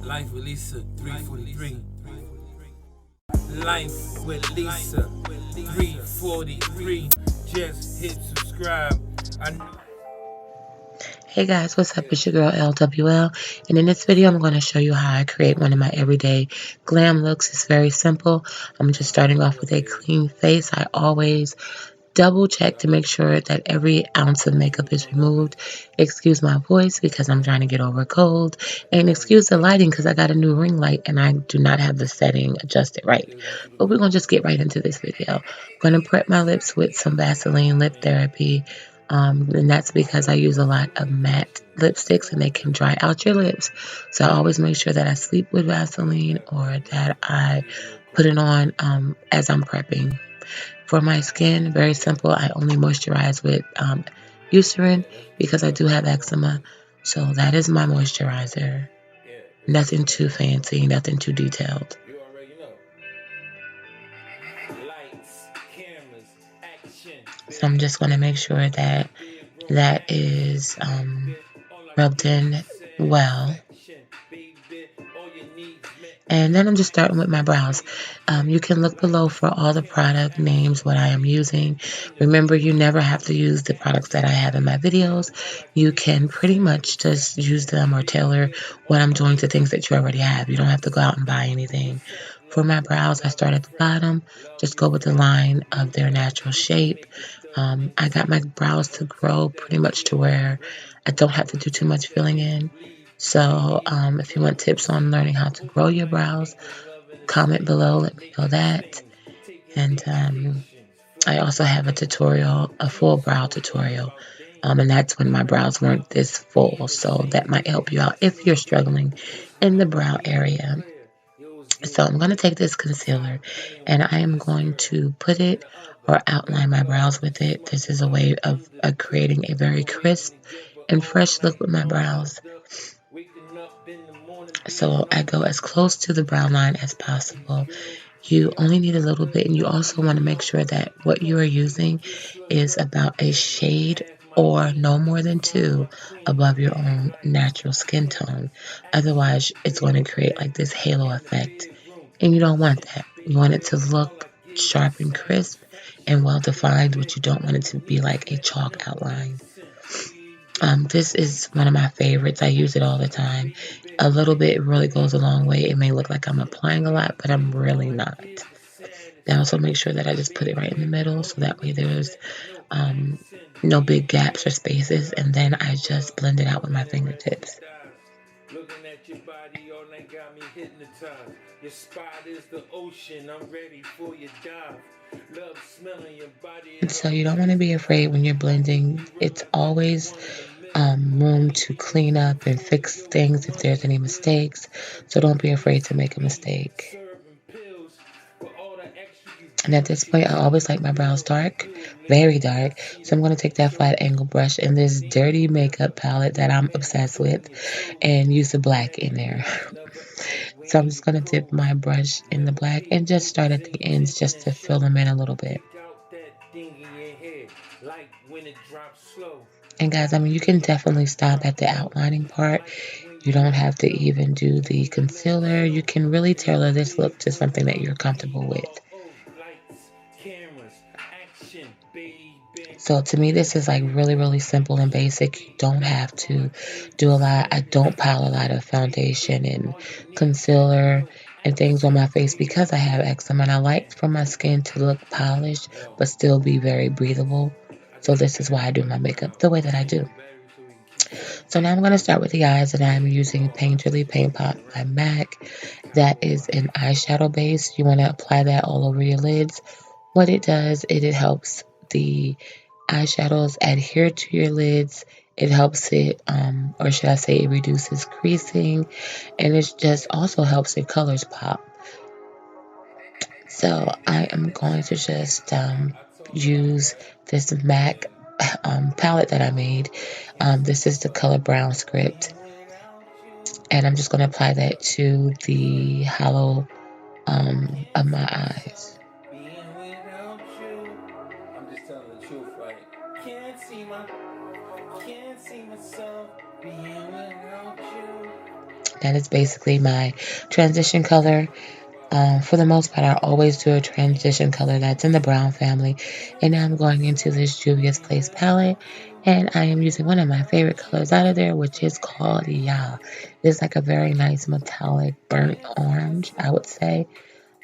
Life with Lisa 343. Life with Lisa 343. Just hit subscribe. Hey guys, what's up? It's your girl LWL, and in this video I'm going to show you how I create one of my everyday glam looks. It's very simple. I'm just starting off with a clean face. I always double check to make sure that every ounce of makeup is removed. Excuse my voice because I'm trying to get over a cold, and excuse the lighting because I got a new ring light and I do not have the setting adjusted right. But we're going to just get right into this video. I'm going to prep my lips with some Vaseline Lip Therapy. And that's because I use a lot of matte lipsticks and they can dry out your lips. So I always make sure that I sleep with Vaseline or that I put it on as I'm prepping. For my skin, very simple. I only moisturize with Eucerin because I do have eczema. So that is my moisturizer. Nothing too fancy, nothing too detailed. So I'm just going to make sure that that is rubbed in well. And then I'm just starting with my brows. You can look below for all the product names, what I am using. Remember, you never have to use the products that I have in my videos. You can pretty much just use them or tailor what I'm doing to things that you already have. You don't have to go out and buy anything. For my brows, I start at the bottom. Just go with the line of their natural shape. I got my brows to grow pretty much to where I don't have to do too much filling in. So if you want tips on learning how to grow your brows, comment below, let me know that. And I also have a tutorial, a full brow tutorial. And that's when my brows weren't this full. So that might help you out if you're struggling in the brow area. So I'm going to take this concealer and I am going to put it or outline my brows with it. This is a way of creating a very crisp and fresh look with my brows. So I go as close to the brow line as possible. You only need a little bit, and you also want to make sure that what you are using is about a shade or no more than 2 above your own natural skin tone. Otherwise, it's going to create like this halo effect, and you don't want that. You want it to look sharp and crisp and well defined, but you don't want it to be like a chalk outline. This is one of my favorites. I use it all the time. A little bit really goes a long way. It may look like I'm applying a lot, but I'm really not. I also make sure that I just put it right in the middle so that way there's no big gaps or spaces, and then I just blend it out with my fingertips. Looking at your body all night got me hypnotized. Your spot is the ocean, I'm ready for your dive. Love smelling your body. And so you don't want to be afraid when you're blending. It's always room to clean up and fix things if there's any mistakes. So don't be afraid to make a mistake. And at this point, I always like my brows dark, very dark. So I'm going to take that flat angle brush and this dirty makeup palette that I'm obsessed with and use the black in there. So I'm just going to dip my brush in the black and just start at the ends just to fill them in a little bit. And guys, I mean, you can definitely stop at the outlining part. You don't have to even do the concealer. You can really tailor this look to something that you're comfortable with. So to me, this is like really, really simple and basic. You don't have to do a lot. I don't pile a lot of foundation and concealer and things on my face because I have eczema. And I like for my skin to look polished but still be very breathable. So this is why I do my makeup the way that I do. So now I'm going to start with the eyes, and I'm using Painterly Paint Pot by MAC. That is an eyeshadow base. You want to apply that all over your lids. What it does, it helps the eyeshadows adhere to your lids. It helps it, or should I say, it reduces creasing, and it just also helps your colors pop. So I am going to just use this MAC palette that I made. This is the color brown script, and I'm just going to apply that to the hollow of my eyes. That is basically my transition color. For the most part, I always do a transition color that's in the brown family. And now I'm going into this Juvia's Place palette. And I am using one of my favorite colors out of there, which is called Ya. It's like a very nice metallic burnt orange, I would say.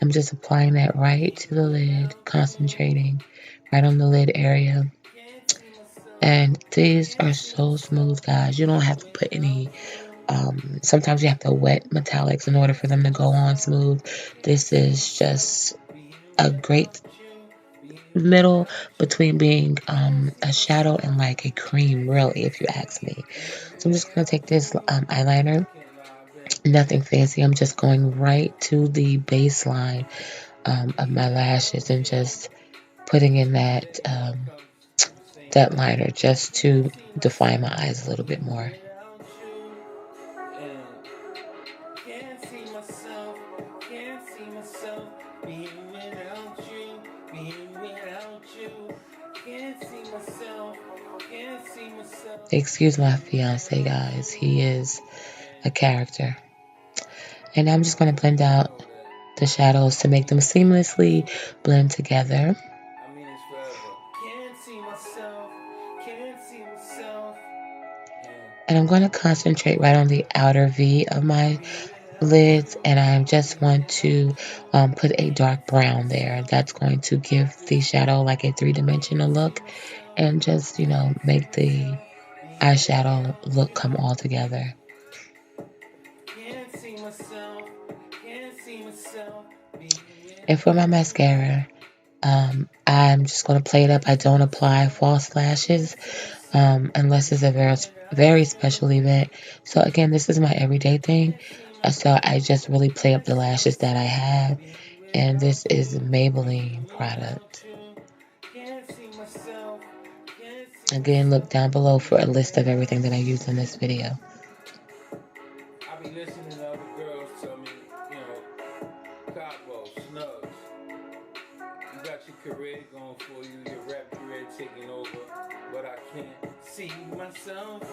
I'm just applying that right to the lid, concentrating right on the lid area. And these are so smooth, guys. You don't have to put any sometimes you have to wet metallics in order for them to go on smooth. This is just a great middle between being a shadow and like a cream, really, if you ask me. So I'm just going to take this eyeliner, nothing fancy. I'm just going right to the baseline of my lashes and just putting in that liner just to define my eyes a little bit more. Can't see myself, can't see myself being without you, being without you. Can't see myself, can't see myself. Excuse my fiance, guys. He is a character. And I'm just going to blend out the shadows to make them seamlessly blend together. I mean it's forever. Can't see myself, can't see myself. And I'm going to concentrate right on the outer V of my lids, and I just want to put a dark brown there. That's going to give the shadow like a three-dimensional look and just, make the eyeshadow look come all together. And for my mascara, I'm just going to play it up. I don't apply false lashes unless it's a very, very special event. So again, this is my everyday thing. So I just really play up the lashes that I have. And this is a Maybelline product. Again, look down below for a list of everything that I use in this video. I be listening to other girls tell me, Capo, Snugs, you got your career going for you, your rap career taking over, but I can't see myself.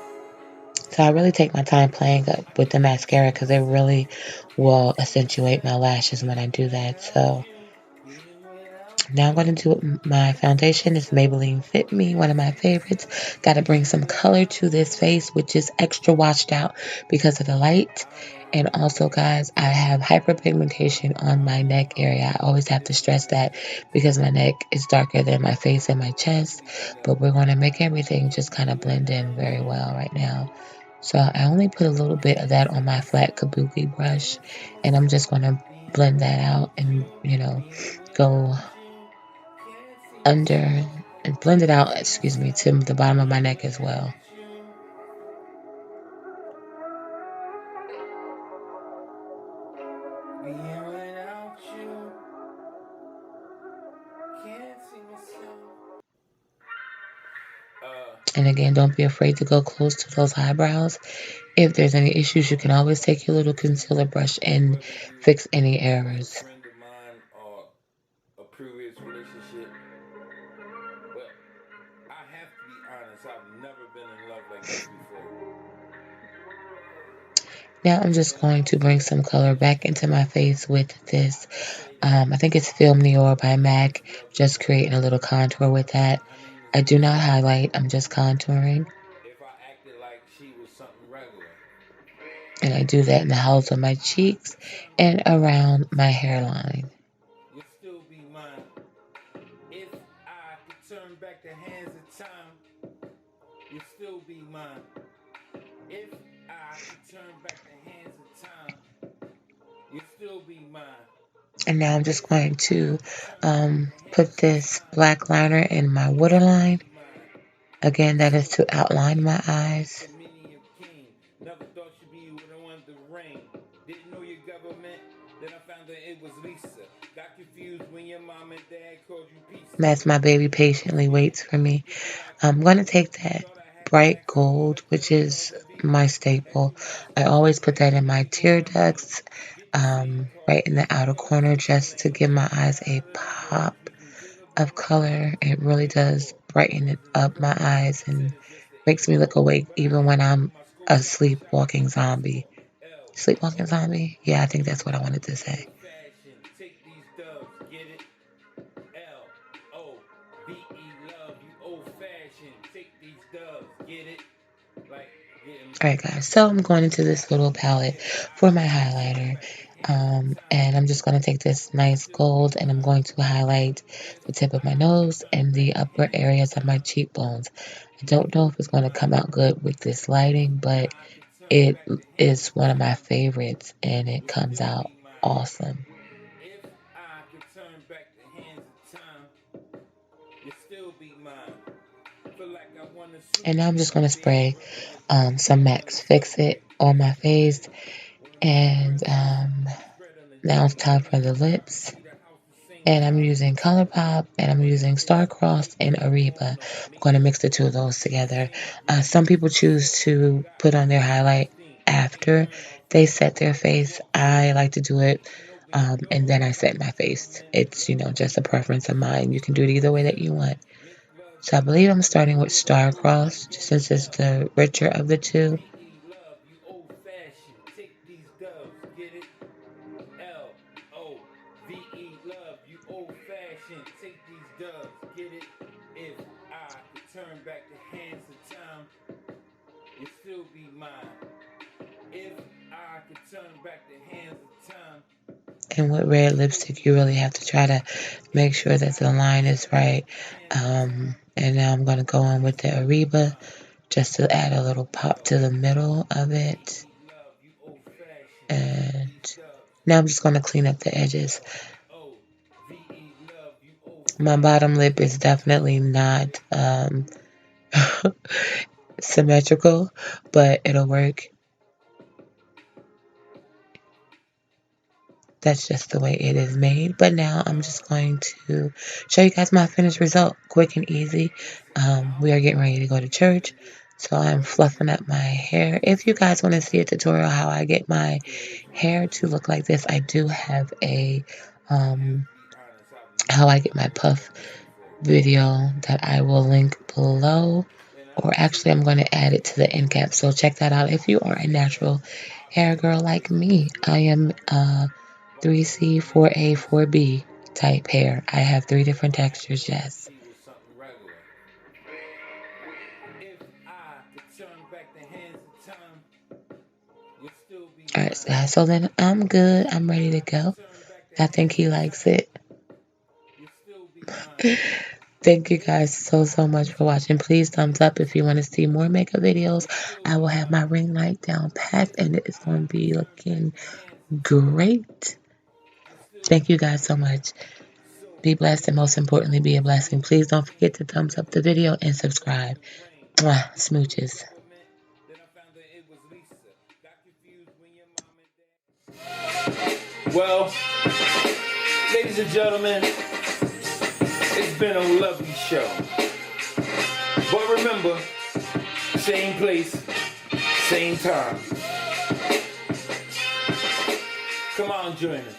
So I really take my time playing up with the mascara because it really will accentuate my lashes when I do that. So now I'm going to do my foundation. It's Maybelline Fit Me, one of my favorites. Got to bring some color to this face, which is extra washed out because of the light. And also, guys, I have hyperpigmentation on my neck area. I always have to stress that because my neck is darker than my face and my chest. But we're going to make everything just kind of blend in very well right now. So I only put a little bit of that on my flat kabuki brush. And I'm just going to blend that out and, go under and blend it out, to the bottom of my neck as well. And again, don't be afraid to go close to those eyebrows. If there's any issues, you can always take your little concealer brush and fix any errors. A previous relationship, but I have to be honest, I've never been in love like this before. Now I'm just going to bring some color back into my face with this. I think it's Film Noir by MAC. Just creating a little contour with that. I do not highlight, I'm just contouring. If I acted like she was something regular. And I do that in the hollows of my cheeks and around my hairline. You'll still be mine. If I could turn back the hands of time, you'll still be mine. If I could turn back the hands of time, you'll still be mine. And now I'm just going to put this black liner in my waterline. Again, that is to outline my eyes. Never thought she'd be when I wanted to rain. Didn't know your government. Then I found that it was Lisa. Got confused when your mom and dad called you pizza. As my baby patiently waits for me. I'm going to take that bright gold, which is my staple. I always put that in my tear ducts, right in the outer corner, just to give my eyes a pop of color. It really does brighten it up my eyes and makes me look awake even when I'm a sleepwalking zombie. Sleepwalking zombie? Yeah, I think that's what I wanted to say. Take these dubs, get it? L-O-V-E, love, you old fashioned. Take these dubs, get it? Like, Alright guys, so I'm going into this little palette for my highlighter. And I'm just going to take this nice gold and I'm going to highlight the tip of my nose and the upper areas of my cheekbones. I don't know if it's going to come out good with this lighting, but it is one of my favorites and it comes out awesome. if I could turn back the hands of time, you still be mine. Feel like I won a Super And now I'm just Bowl, going to spray some Max Fix It on my face. And now it's time for the lips. And I'm using ColourPop, and I'm using Starcrossed and Ariba. I'm going to mix the two of those together. Some people choose to put on their highlight after they set their face. I like to do it, and then I set my face. It's, just a preference of mine. You can do it either way that you want. So I believe I'm starting with Starcrossed, just since it's the richer of the two. love, you old fashioned. Take these dubs, get it? L-O-V-E, love, you old fashioned. Take these dubs, get it? If I could turn back the hands of time, you'd still be mine. If I could turn back the hands of time. And with red lipstick, you really have to try to make sure that the line is right. And now I'm going to go on with the Ariba just to add a little pop to the middle of it. And now I'm just going to clean up the edges. My bottom lip is definitely not symmetrical, but it'll work. That's just the way it is made. But now I'm just going to show you guys my finished result, quick and easy. We are getting ready to go to church, so I'm fluffing up my hair. If you guys want to see a tutorial how I get my hair to look like this, I do have a how I get my puff video that I will link below. Or actually, I'm going to add it to the end cap, so check that out. If you are a natural hair girl like me, I am 3C, 4A, 4B type hair. I have 3 different textures, yes. Alright, guys, so then I'm good. I'm ready to go. I think he likes it. Thank you guys so much for watching. Please thumbs up if you want to see more makeup videos. I will have my ring light down packed and it's going to be looking great. Thank you guys so much. Be blessed and most importantly, be a blessing. Please don't forget to thumbs up the video and subscribe. Mwah, smooches. Well, ladies and gentlemen, it's been a lovely show. But remember, same place, same time. Come on, join us.